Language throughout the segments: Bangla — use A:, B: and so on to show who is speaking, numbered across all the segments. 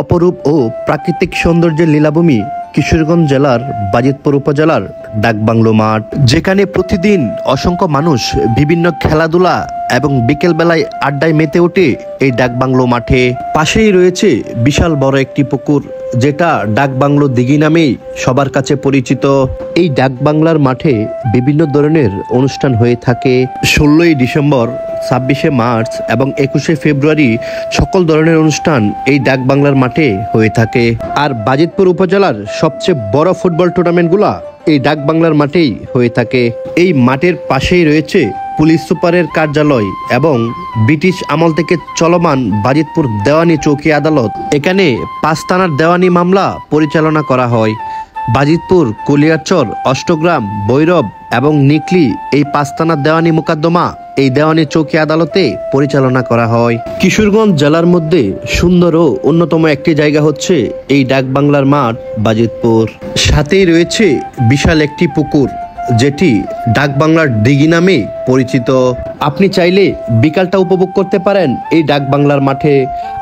A: অপরূপ ও প্রাকৃতিক সৌন্দর্যের লীলাভূমি কিশোরগঞ্জ জেলার বাজিতপুর উপজেলার ডাকবাংলো মাঠ, যেখানে প্রতিদিন অসংখ্য মানুষ বিভিন্ন খেলাধুলা এবং বিকেলবেলায় আড্ডায় মেতে ওঠে এই ডাকবাংলো মাঠে। পাশেই রয়েছে বিশাল বড় একটি পুকুর, যেটা ডাকবাংলো দিঘি নামেই সবার কাছে পরিচিত। এই ডাকবাংলার মাঠে বিভিন্ন ধরনের অনুষ্ঠান হয়ে থাকে। 16ই ডিসেম্বর, 26শে মার্চ এবং 21শে ফেব্রুয়ারি সকল ধরনের অনুষ্ঠান এই ডাকবাংলার মাঠে হয়ে থাকে। আর বাজিতপুর উপজেলার সবচেয়ে বড় ফুটবল টুর্নামেন্টগুলা এই ডাকবাংলার মাঠেই হয়ে থাকে। এই মাঠের পাশেই রয়েছে পুলিশ সুপারের কার্যালয় এবং ব্রিটিশ আমল থেকে চলমান বাজিতপুর দেওয়ানি চৌকি আদালত। এখানে 5 থানার দেওয়ানি মামলা পরিচালনা করা হয়। বাজিতপুর, কলিয়ারচর, অষ্টগ্রাম, ভৈরব এবং নিকলি এই 5 থানার দেওয়ানি মোকদ্দমা এই দেওয়ানি চৌকি আদালতে পরিচালনা করা হয়। কিশোরগঞ্জ জেলার মধ্যে সুন্দর ও অন্যতম একটি জায়গা হচ্ছে এই ডাকবাংলার মাঠ বাজিতপুর। সাথেই রয়েছে বিশাল একটি পুকুর, যেটি ডাকবাংলার দিঘি নামে পরিচিত। আপনি চাইলে বিকালটা উপভোগ করতে পারেন এই ডাকবাংলার মাঠে।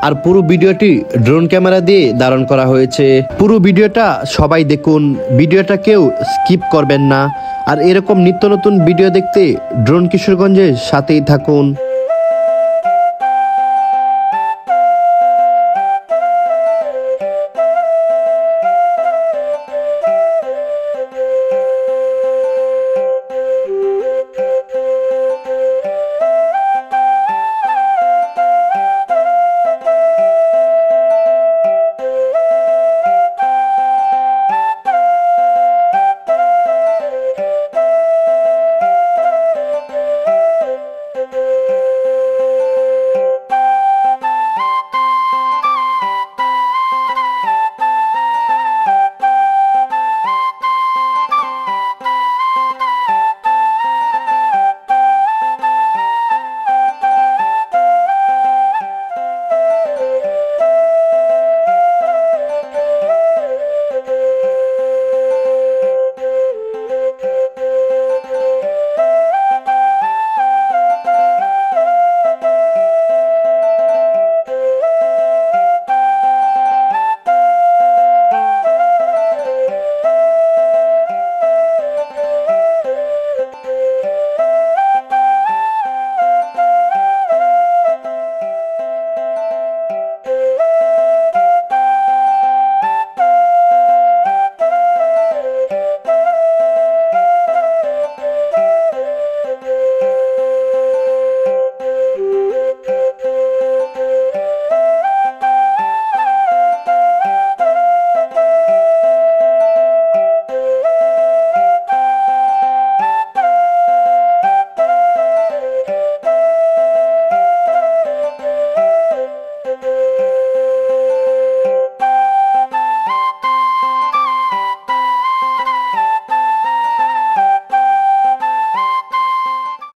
A: আর পুরো ভিডিওটি ড্রোন ক্যামেরা দিয়ে ধারণ করা হয়েছে। পুরো ভিডিওটা সবাই দেখুন, ভিডিওটা কেউ স্কিপ করবেন না। আর এরকম নিত্য নতুন ভিডিও দেখতে ড্রোন কিশোরগঞ্জের সাথেই থাকুন।